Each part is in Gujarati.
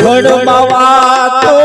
ઘડમાં તો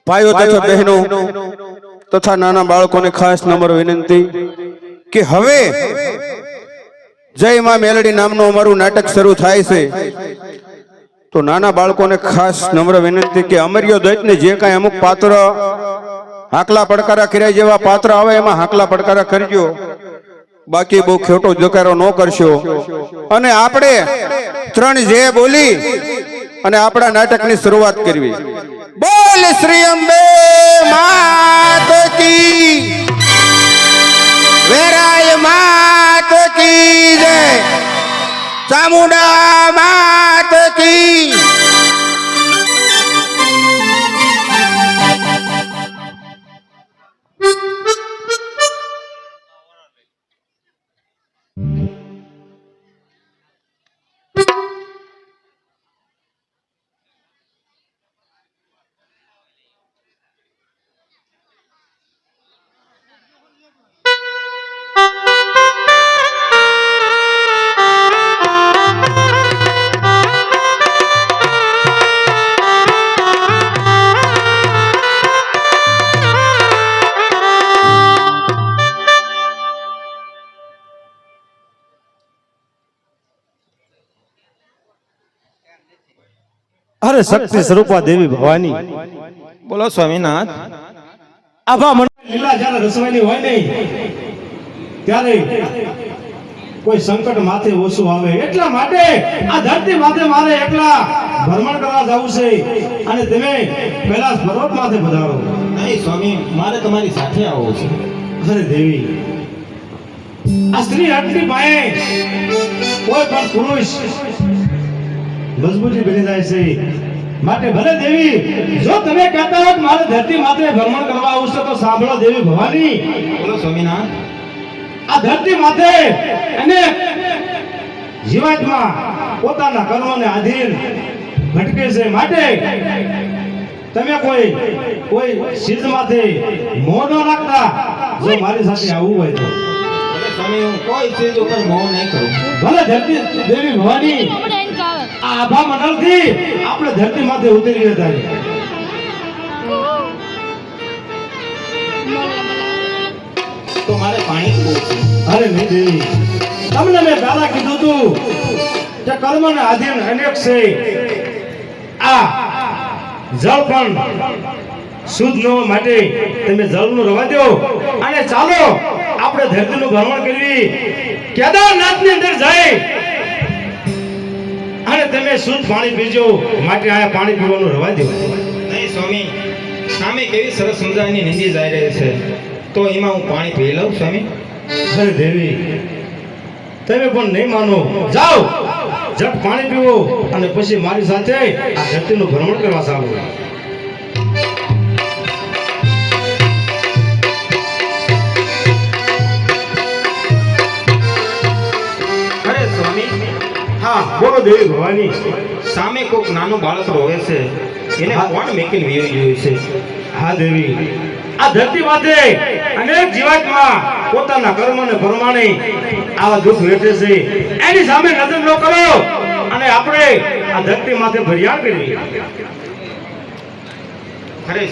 ભાઈઓ તથા બહેનો તથા નાના બાળકોને ખાસ નમ્ર વિનંતી કે હવે જય માં મેલડી નામનું અમારું નાટક શરૂ થાય છે તો નાના બાળકોને ખાસ નમ્ર વિનંતી કે અમર્યો દૈતને જે કાંઈ અમુક પાત્ર હાકલા પડકારા કર્યા જેવા પાત્ર આવે એમાં હાકલા પડકારા કરજો, બાકી બહુ ખોટો જકારો ન કરશો. અને આપણે ત્રણ જે બોલી અને આપણા નાટકની શરૂઆત કરવી. બોલ શ્રી અંબે માત કી, વેરાય માત કી જય, ચામુંડા માત કી. અરે શક્તિ સ્વરૂપા દેવી ભવાની, બોલો સ્વામીનાથ. આભા મંડળ જ્યારે રસવાની હોય નહીં ત્યારે કોઈ સંકટ માથે ઓછું આવે, એટલા માટે આ ધરતી માથે મારે એકલા ભ્રમણ કરવા જવું છે અને તમે પહેલા પર્વત માથે પધારો. નહીં સ્વામી, મારે તમારી સાથે આવવું છે. અરે દેવી, આ સ્ત્રી હટની પાયે કોઈ પણ પુરુષ મજબૂતી બની જાય છે. માટે ભલે દેવી, જો તમે કહેતા હો મારે ધરતી માથે ભ્રમણ કરવા આવું છે તો સાંભળો દેવી ભવાની. બોલો સ્વામીનાથ. આ ધરતી માથે અને જીવાત્મા પોતાના કર્મોને આધીન ભટકે છે. માટે તમે કોઈ ચીજ માથે મોહ ન રાખતા. જો મારી સાથે આવવું હોય તો સ્વામી હું કોઈ ચીજ ઉપર મોહ નહીં કરું. ભલે ધરતી દેવી ભવાની આ આભા મંડળથી આપણે ધરતી માથે ઉતરી હતા. તો મારે પાણી પીવું છે. અરે નહીં દેવી, તમને મેં પહેલા કીધું તું કે કર્મને આધીન અનેક છે. આ જળ પણ શુદ્ધ ન હોવા માટે તમે જળનું રવા દો અને ચાલો આપણે ધરતીનું ભ્રમણ કરવી, કેદારનાથની અંદર જઈ અને તમે શુદ્ધ પાણી પીજો. માટે આ પાણી પીવાનું રવા દો. નહીં સ્વામી, સામે કેવી સરસ મજાની નદી જાય રહી છે, તો એમાં હું પાણી પી લઉં સ્વામી. અરે દેવી, તમે પણ નહીં માનો, જાઓ જટ પાણી પીવો અને પછી મારી સાથે આ ધરતીનું ભ્રમણ કરવા ચાલો. અરે સ્વામી, હા બોલો દેવી ભવાની. સામે કોક નાનું બાળક રોવે છે, એને કોણ મેકીને વીવી ગયું છે? હા દેવી, આ ધરતી માથે અનેક જીવાત્મા પોતાના કર્મને પ્રમાણે આવા દુઃખ વેઠે છે. એની સામે નજર ન કરો અને આપણે આ ધરતી માથે ફરિયાદ કરવી. અરે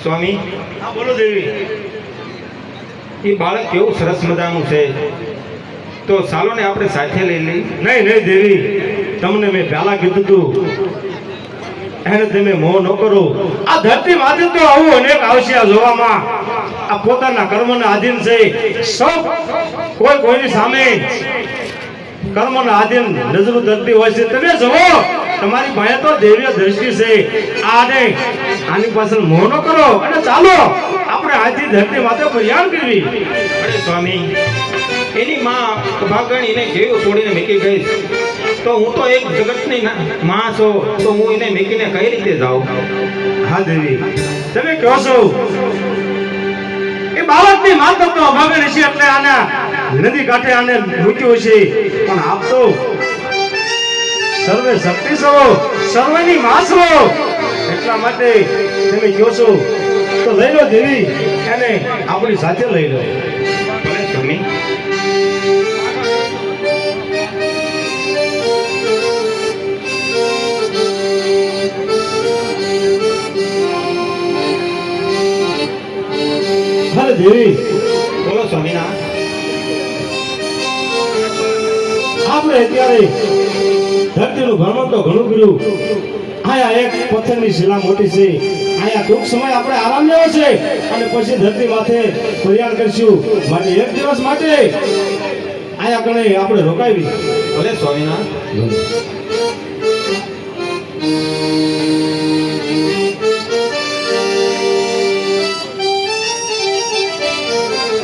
સ્વામી, હા બોલો દેવી. એ બાળક કેવું સરસ મજાનું છે, તો ચાલો ને આપણે સાથે લઈ લઈ. નહીં નહીં દેવી, તમને મેં પહેલા કીધું તું એને તમે મોહ ન કરો. આ ધરતી માથે તો આવું અનેક આવશે આ જોવામાં. આ પોતાના કર્મના આધીન છે. સૌ કોઈ કોઈની સામે કર્મના આધીન નજરો ધરતી હોય છે. તમે જુઓ, તમારી પાસે તો દેવીય દ્રષ્ટિ છે. આની પાછળ મોહ ન કરો અને ચાલો આપણે આજથી ધરતી માથે ફરિયાદ કરવી. અરે સ્વામી, એની માં ભાગણ એને કેવું છોડીને મૂકી ગઈ, તો હું તો એક જગતની માં છું, તો હું એને મૂકીને કઈ રીતે જાઉં? હા દેવી, તમે કહો છો એ બાળકની માતા તો અભાગણ છે એટલે આના નદી કાંઠે આને મૂક્યો છે. પણ આપ તો સર્વે શક્તિ છો, સર્વની માં છો, એટલા માટે તમે કહો છો તો લઈ લો દેવી, એને આપણી સાથે લઈ લો. ભલે સ્વામી. ભલે દેવી, બોલો સ્વામીનાથ. આપણે અત્યારે ધરતીનું ભ્રમણ તો ઘણું કર્યું. આયા એક પથ્થરની શિલા મોટી છે, આયા ટૂંક સમય આપણે આરામ લેવો છે અને પછી ધરતી માથે ફરિયાદ કરશું. માટે એક દિવસ માટે આયા કણે આપણે રોકાવી. ભલે સ્વામીનાથ.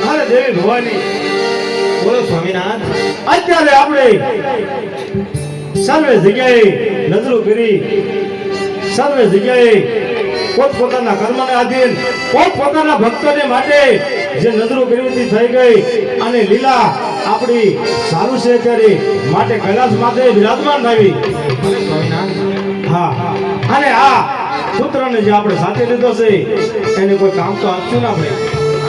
અરે દેવી ભવાની, બોલો સ્વામીનાથ. અત્યારે આપણે સર્વે જગ્યાએ નજરો કરી, સર્વે જગ્યાએ પોતપોતાના કર્મને આધીન પોતપોતાના ભક્તોને માટે જે નજરો કરી થઈ ગઈ અને લીલા આપણી સારું છે ત્યારે માટે કૈલાસ માથે વિરાજમાન આવી. ભલે સ્વામીનાથ. હા, અને આ પુત્રને જે આપણે સાથે લીધો છે એને કોઈ કામ તો આપશું ને આપણે.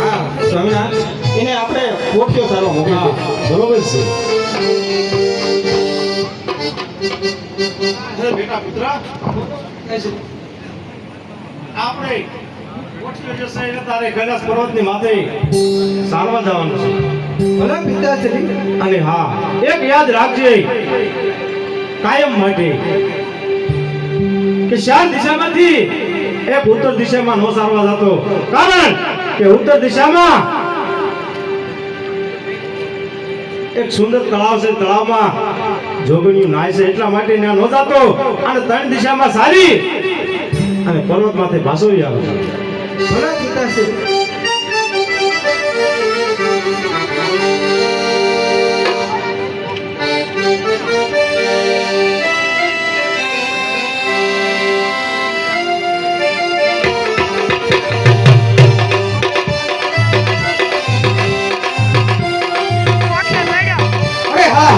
હા સ્વામીનાથ, એને આપણે પોટ્યો સારો મોકલી દો. બરોબર છે. અરે બેટા પુત્ર, આપણે પોટ્યો જે છે એને તારે કૈલાસ પર્વતની માથે સારવા જવાનું છે. ભલા પિતાશ્રી, અને હા, એક યાદ રાખજે કાયમ માટે કે શાન દિશામાંથી એક ઉત્તર દિશામાં નો સારવા જતો. કારણ કે ઉત્તર દિશામાં એક સુંદર તળાવ છે, તળાવમાં જોગણીયું નાય છે, એટલા માટે ત્યાં નો જાતો. અને ત્રણ દિશામાં સારી અને પર્વતમાંથી ભાસોઈ આવે. ભલા પિતાશ્રી, અરે હા,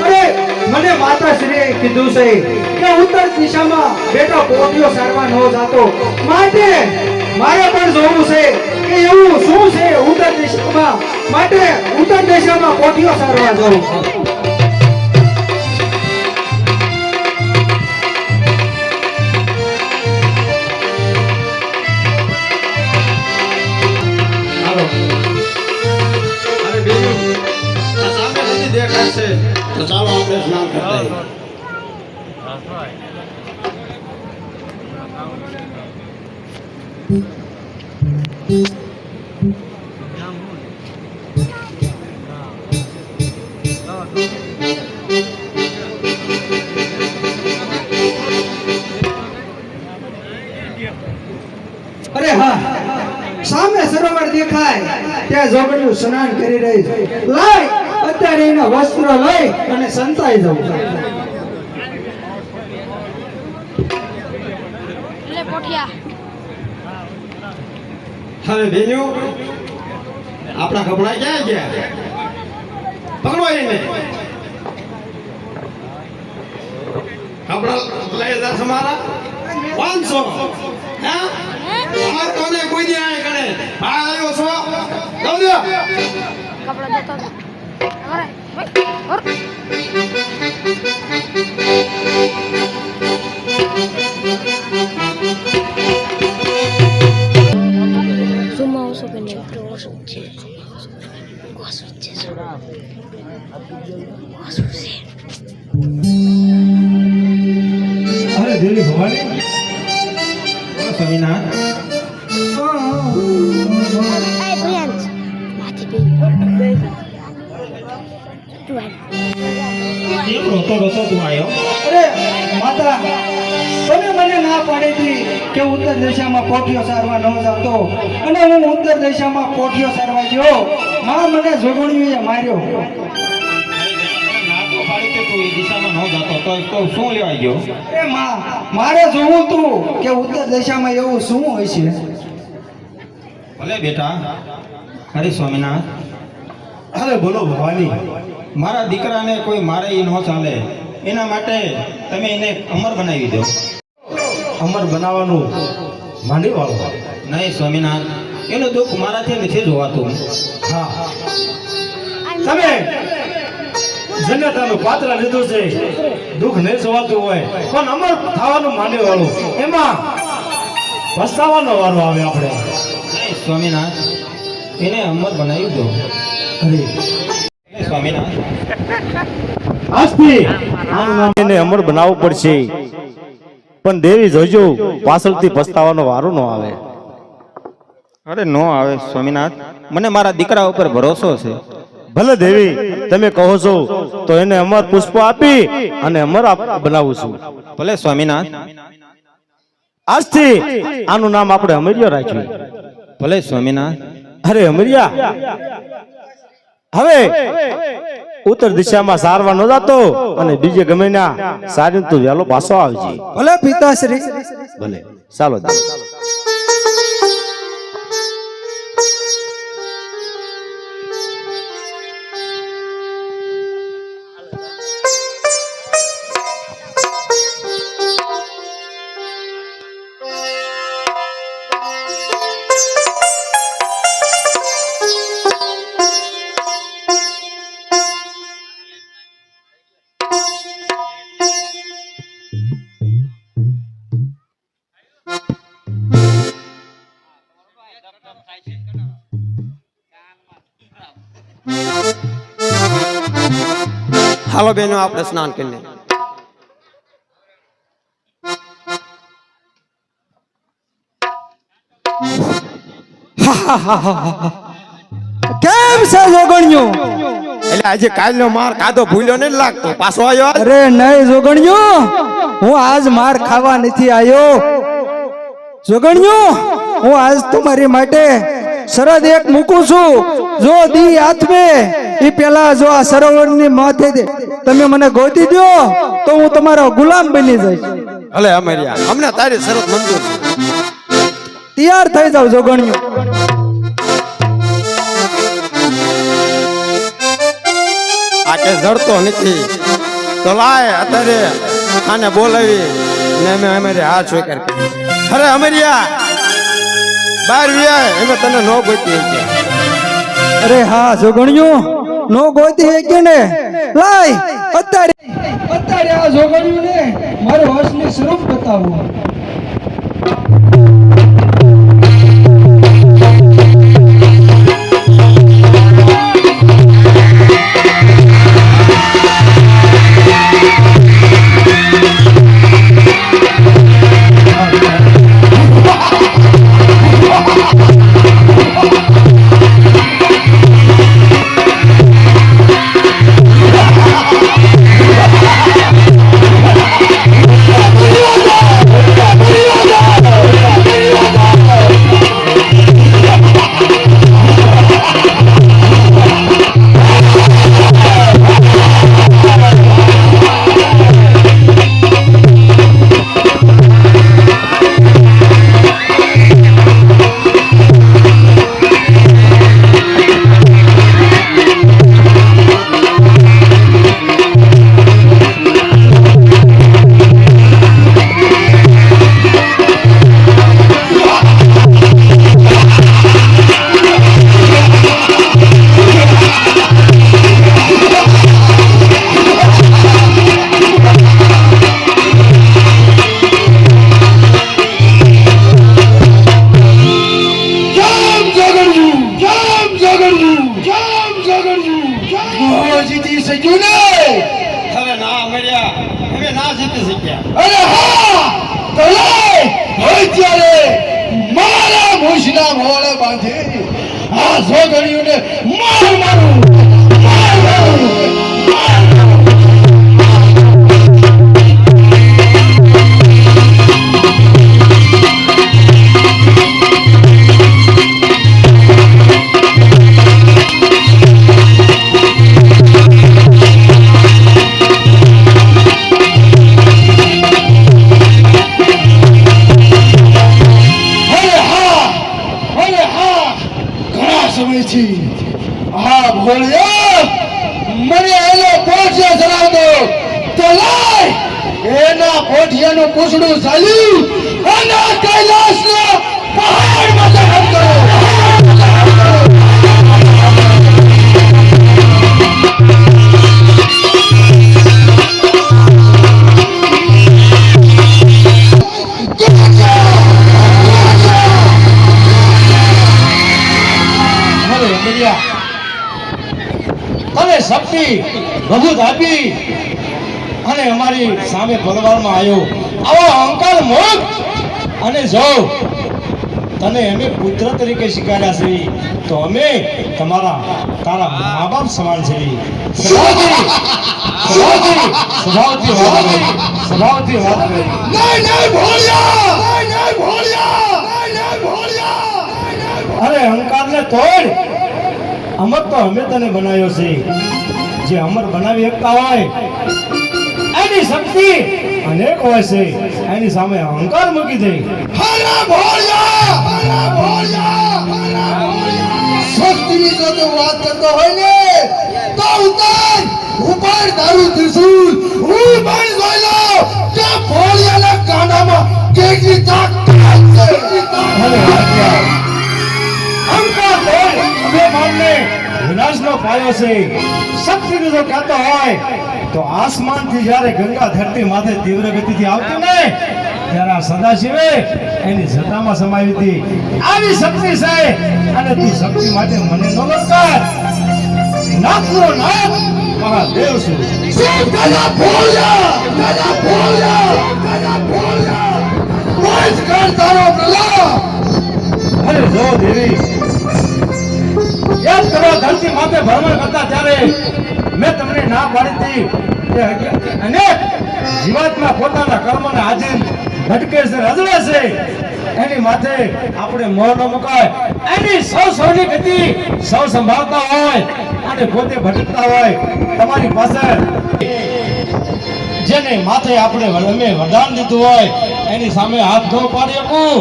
અરે મને માતાશ્રીએ કીધું છે કે ઉત્તર દિશામાં બેટો પોતિયો સારવા ન જાતો. માટે મારે પણ જોવું છે કે એવું શું છે ઉત્તર દિશામાં. માટે દિશામાં કોઠીઓ સારવા જાઉં. હાલો અરે બેન આ સામે નદી દેખાય છે તો ચાલો આપણે સ્નાન કરતા આવીએ. અરે હા, સામે સરોવર દેખાય ત્યાં જોગણીઓ સ્નાન કરી રહી છે. લઈ અત્યારે એના વસ્ત્ર લઈ અને સંતાઈ જાઉં. લે પોઠિયા હવે બેન્યો આપણા કપડા ક્યાં ગયા? પકડો એને કપડા લઈ જા મારા 500 હા અમાર કોને કોઈ દી આય કણે આ આવ્યો છો દઉં દે કપડા દેતો હતો. અરે ભાઈ ઓર સુમા ઓસો કે નહીં ઓસો છે ઓસો છે ઓસો છે. અરે દેવી ભવાની બોલો સ્વામિનાથ. એ પ્રિયાંશ માથી બે તું કેમ રોતો રોતો તું આવ્યો? અરે માતા, તમે મને ના પાડી હતી કે ઉત્તર દિશામાં કોઠીઓ સારવા ન જતો, અને હું ઉત્તર દિશામાં કોઠીઓ સારવા ગયો. માં મને જોગણીઓએ માર્યો. ના તો પાડી કે તું એ દિશામાં ન જતો તો શું લેવા ગયો? એ માં, મારે જોવું તું કે ઉત્તર દિશામાં એવું શું હોય છે. ભલે બેટા. હરે સ્વામિનાથ. અરે બોલો ભવાની મારા દીકરાને કોઈ મારે ઈ ન ચાલે એના માટે તમે એને અમર બનાવી દો. અમર બનાવવાનું માંડી વાળો. નહીં સ્વામિનાથ, એનું દુઃખ મારાથી નથી જોવાતું. હા તમે જન્નતાનું પાત્ર લીધું છે, દુઃખ નહીં જોવાતું હોય પણ અમર થવાનું માંડી વાળું એમાં પસ્તાવાનો વારો આવે આપણે. નહીં સ્વામિનાથ, એને અમર બનાવી દો. અરે સ્વામિનાથ. આજથી આનું નામ એને અમર બનાવવું પડશે, પણ દેવી જોજો પાછળથી પસ્તાવાનો વારો ન આવે. અરે નો આવે સ્વામિનાથ, મને મારા દીકરા ઉપર ભરોસો છે. ભલે દેવી તમે કહો છો તો એને અમર પુષ્પ આપી અને અમર બનાવું છું. ભલે સ્વામિનાથ. આજથી આનું નામ આપણે અમરિયો રાખ્યું. ભલે સ્વામિનાથ. અરે અમરિયા, હવે ઉત્તર દિશામાં સારવા ન જાતો અને બીજે ગમે ના સારી તું વહેલો પાછો આવજે. ભલે પિતાશ્રી. ભલે ચાલો દેવી. હાલો બેનો આપણે સ્નાન કરી લઈએ. કેમ છે જોગણીઓ? એટલે આજે કાલનો માર કાદો ભૂલ્યો નથી લાગતો, પાછો આવ્યો આજ? અરે નહીં જોગણીઓ, હું આજ માર ખાવા નથી આવ્યો. જોગણીઓ, હું આજ તમારી માટે શરત એક મૂકું છું. જો દી હાથમે એ પેલા જો આ સરોવરની માથે તમે મને ગોતી દો તો હું તમારો ગુલામ બની જઈશ. ભલે અમરિયા, અમને તારી શરત મંજૂર છે. તૈયાર થઈ જાવ જોગણીઓ. આ કે જડતો નથી તો લાય અત્યારે આને બોલાવી ને અમે અમારી હાથ સ્વીકાર કરી. અરે અમરિયા, બહાર વ્યાય અમે તને નો ગોતી. અરે હા જોગણીઓ, નો ગોતી હે કે ને લાય અત્યારે આ જોગણ્યું ને મારો હસની સ્વરૂપ બતાવું. હવે ના મળ્યા, હવે ના જીતી શક્યા. અરે હા તલે હોય ત્યારે મારા મૂછના મોળે બાંધી આ જોગણીઓને માર મારું માર મારું માર મારું. હા ભોળિયા મને એનો પોઠિયા ધરાવતો તો લાય એના પોઠિયાનું પૂછડું ચાલી અને કૈલાસના પહાડમાં દહન કરો. અને શક્તિ પ્રભુ આપી અને અમારી સામે પરવારમાં આવ્યો આવો અહંકાર મોગ અને જો તને અમે પુત્ર તરીકે સ્વીકાર્યા છે તો અમે તારા મા બાપ સમાન છે. સ્વભાવથી વાત કરી. અરે અહંકારને તોડ. અમર તો અમે તને બનાવ્યો છે. જે અમર બનાવી શકતા હોય એની શક્તિ અનેક હોય છે. એની સામે અહંકાર મૂકી દે. શક્તિની જો તું વાત કરતો હોય ને તો ઉપર તારું ત્રિશૂલ હું પણ જોઈ લો કે ભોળિયાના કાંડામાં કેટલી તાકાત છે. અહંકાર તોડ. અમે માનને વિનાશનો પાયો છે. શક્તિનો જો કહેતો હોય તો આસમાનથી જ્યારે ગંગા ધરતી માથે તીવ્ર ગતિથી આવતી ને ત્યારે આ સદાશિવે એની સત્તામાં સમાવી હતી. આવી શક્તિ છે અને તું શક્તિ માટે મને ન લલકાર. નાથનો નાથ મહાદેવ છું. અરે જો દેવી યાદ કરો ધરતી માથે ભ્રમણ કરતા ત્યારે મેં તમને ના પાડી હતી કે અનેક જીવાત્મા પોતાના કર્મને આધીન ભટકે છે, રજળે છે. એની માથે આપણે મોહ ન મુકાય. એની સૌની ગતિ સૌ સંભાળતા હોય અને પોતે ભટકતા હોય. તમારી પાસે જેને માથે આપણે અમે વરદાન દીધું હોય એની સામે હાથ ન પાડી શકું.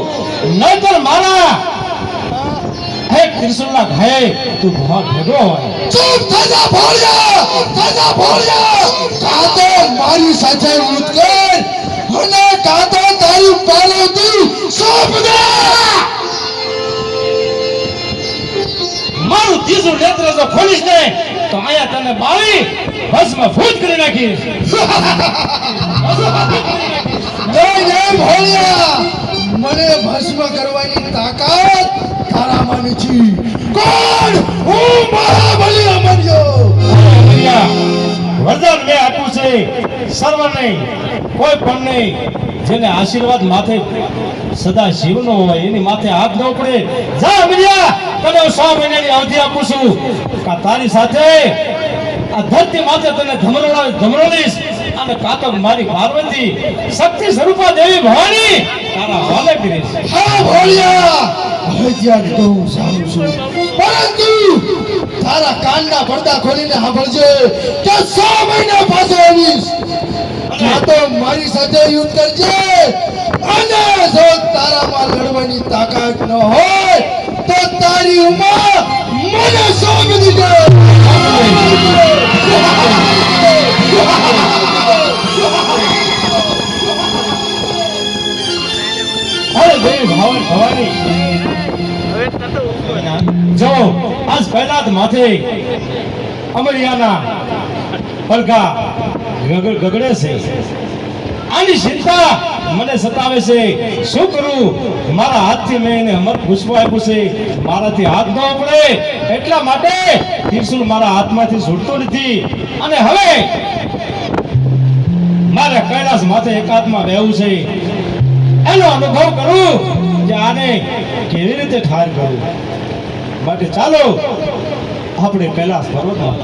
નહીતર મારા એક ત્રિશુલના ઘાયે તું ભેગો હોય. ચૂપ થઈ જા ભોળિયા, કાં તો મારી સાથે ઉતર અને કાં તો તારી પાર્વતી સોંપ દે. મારું ત્રીજું નેત્ર જો ખોલીશ ને તો અહીંયા તને બાળી ભસ્મ ફૂટ કરી નાખીશ. જય જય ભોળિયા, મને ભસ્મ કરવાની તાકાત તારામાં નથી. કોણ? હું મહાબલી અમર્યો. અમર્યા, વરદાન મેં આપ્યું છે સર્વને, કોઈ પણ નહીં. જેને આશીર્વાદ માથે સદા શિવનો હોય એની માથે હાથ ન પડે. જા અમર્યા, તને હું 100 મહિનાની અવધિ આપું છું. કા તારી સાથે આ ધરતી માથે તને ધમરોડીશ અને કાતો મારી પાર્વતી શક્તિ સ્વરૂપા દેવી ભવાની તારા હાલે કરીશ. હા ભોળિયા, હવે ત્યાં તો હું સારું છું, પરંતુ તારા કાનના પડદા ખોલીને સાંભળજે કે 100 મહિના પાછો આવીશ. ત્યાં તો મારી સાથે યુદ્ધ કરજે, અને જો તારામાં લડવાની તાકાત ન હોય તો તારી ઉંમર મને સોંપી દીધે. અરે દેવી ભવાની જો આજ પહેલા જ માથે અમરિયાના પડઘા ગગડે છે. આની ચિંતા મને સતાવે છે. શું કરું? મારા હાથથી મેં એને અમર પુષ્પ આપ્યું છે, મારાથી હાથ ન પડે એટલા માટે ત્રિશુલ મારા હાથમાંથી છૂટતો નથી. અને હવે મારે કૈલાસ માથે એકાંતમાં રહેવું છે. એનો અનુભવ કરું કે આને કેવી રીતે ઠાર કરું. માટે ચાલો આપણે કૈલાસ પર્વતમાં